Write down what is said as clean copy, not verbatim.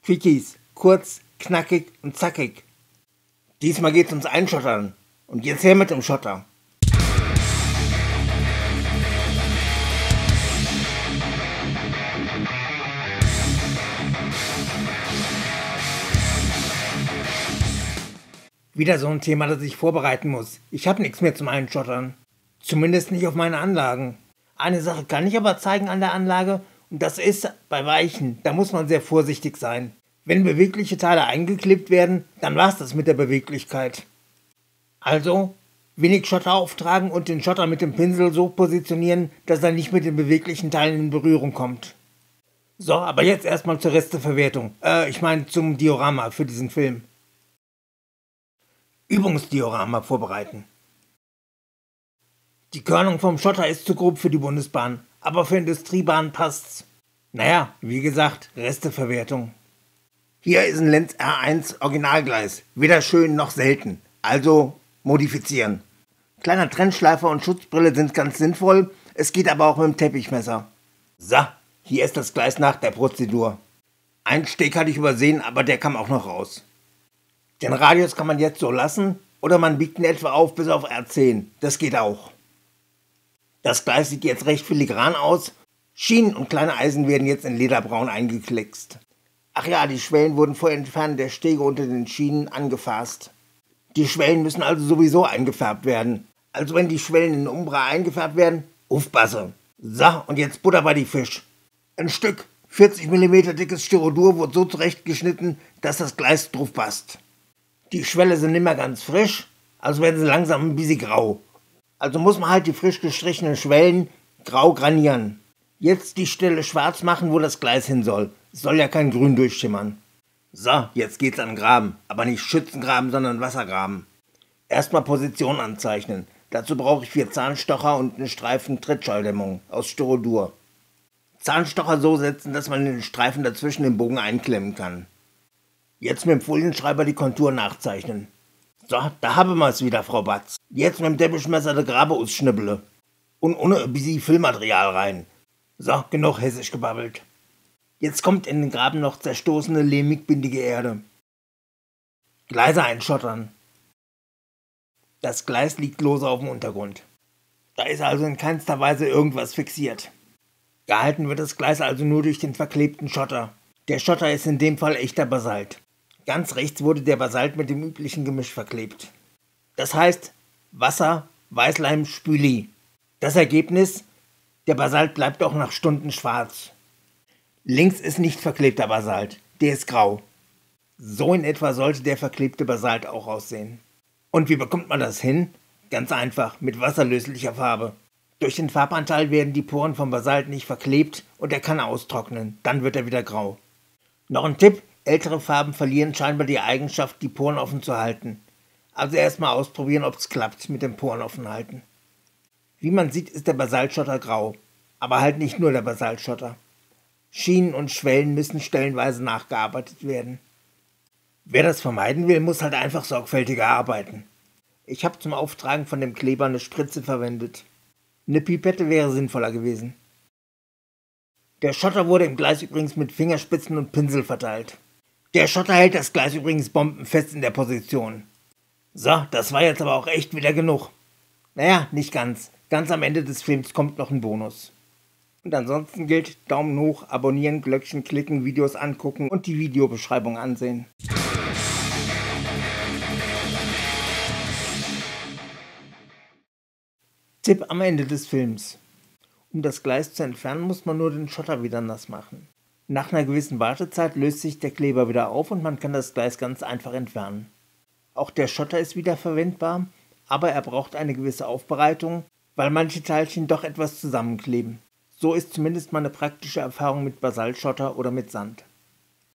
Quickies, kurz, knackig und zackig. Diesmal geht's ums Einschottern. Und jetzt her mit dem Schotter. Wieder so ein Thema, das ich vorbereiten muss. Ich habe nichts mehr zum Einschottern. Zumindest nicht auf meine Anlagen. Eine Sache kann ich aber zeigen an der Anlage, und das ist bei Weichen. Da muss man sehr vorsichtig sein. Wenn bewegliche Teile eingeklebt werden, dann war's das mit der Beweglichkeit. Also, wenig Schotter auftragen und den Schotter mit dem Pinsel so positionieren, dass er nicht mit den beweglichen Teilen in Berührung kommt. So, aber jetzt erstmal zur Resteverwertung. Ich meine zum Diorama für diesen Film. Übungsdiorama vorbereiten. Die Körnung vom Schotter ist zu grob für die Bundesbahn, aber für Industriebahnen passt's. Naja, wie gesagt, Resteverwertung. Hier ist ein Lenz R1 Originalgleis, weder schön noch selten, also modifizieren. Kleiner Trennschleifer und Schutzbrille sind ganz sinnvoll, es geht aber auch mit dem Teppichmesser. So, hier ist das Gleis nach der Prozedur. Einen Steg hatte ich übersehen, aber der kam auch noch raus. Den Radius kann man jetzt so lassen oder man biegt ihn etwa auf bis auf R10, das geht auch. Das Gleis sieht jetzt recht filigran aus, Schienen und kleine Eisen werden jetzt in Lederbraun eingekleckst. Ach ja, die Schwellen wurden vor Entfernen der Stege unter den Schienen angefasst. Die Schwellen müssen also sowieso eingefärbt werden. Also wenn die Schwellen in Umbra eingefärbt werden, aufpasse. So, und jetzt Butter bei die Fisch. Ein Stück 40 mm dickes Styrodur wurde so zurechtgeschnitten, dass das Gleis drauf passt. Die Schwelle sind nicht mehr ganz frisch, also werden sie langsam ein bisschen grau. Also muss man halt die frisch gestrichenen Schwellen grau granieren. Jetzt die Stelle schwarz machen, wo das Gleis hin soll. Es soll ja kein Grün durchschimmern. So, jetzt geht's an den Graben. Aber nicht Schützengraben, sondern Wassergraben. Erstmal Position anzeichnen. Dazu brauche ich 4 Zahnstocher und einen Streifen Trittschalldämmung aus Styrodur. Zahnstocher so setzen, dass man den Streifen dazwischen den Bogen einklemmen kann. Jetzt mit dem Folienschreiber die Kontur nachzeichnen. So, da haben wir es wieder, Frau Batz. Jetzt mit dem Teppichmesser die Grabe ausschnibbele. Und ohne ein bisschen Füllmaterial rein. So, genug hessisch gebabbelt. Jetzt kommt in den Graben noch zerstoßene, lehmig-bindige Erde. Gleise einschottern. Das Gleis liegt lose auf dem Untergrund. Da ist also in keinster Weise irgendwas fixiert. Gehalten wird das Gleis also nur durch den verklebten Schotter. Der Schotter ist in dem Fall echter Basalt. Ganz rechts wurde der Basalt mit dem üblichen Gemisch verklebt. Das heißt Wasser, Weißleim, Spüli. Das Ergebnis: der Basalt bleibt auch nach Stunden schwarz. Links ist nicht verklebter Basalt, der ist grau. So in etwa sollte der verklebte Basalt auch aussehen. Und wie bekommt man das hin? Ganz einfach, mit wasserlöslicher Farbe. Durch den Farbanteil werden die Poren vom Basalt nicht verklebt und er kann austrocknen, dann wird er wieder grau. Noch ein Tipp: ältere Farben verlieren scheinbar die Eigenschaft, die Poren offen zu halten. Also erstmal ausprobieren, ob es klappt mit dem Poren offen halten. Wie man sieht, ist der Basaltschotter grau, aber halt nicht nur der Basaltschotter. Schienen und Schwellen müssen stellenweise nachgearbeitet werden. Wer das vermeiden will, muss halt einfach sorgfältiger arbeiten. Ich habe zum Auftragen von dem Kleber eine Spritze verwendet. Eine Pipette wäre sinnvoller gewesen. Der Schotter wurde im Gleis übrigens mit Fingerspitzen und Pinsel verteilt. Der Schotter hält das Gleis übrigens bombenfest in der Position. So, das war jetzt aber auch echt wieder genug. Naja, nicht ganz. Ganz am Ende des Films kommt noch ein Bonus. Und ansonsten gilt: Daumen hoch, abonnieren, Glöckchen klicken, Videos angucken und die Videobeschreibung ansehen. Tipp am Ende des Films: Um das Gleis zu entfernen, muss man nur den Schotter wieder nass machen. Nach einer gewissen Wartezeit löst sich der Kleber wieder auf und man kann das Gleis ganz einfach entfernen. Auch der Schotter ist wieder verwendbar, aber er braucht eine gewisse Aufbereitung, weil manche Teilchen doch etwas zusammenkleben. So ist zumindest meine praktische Erfahrung mit Basaltschotter oder mit Sand.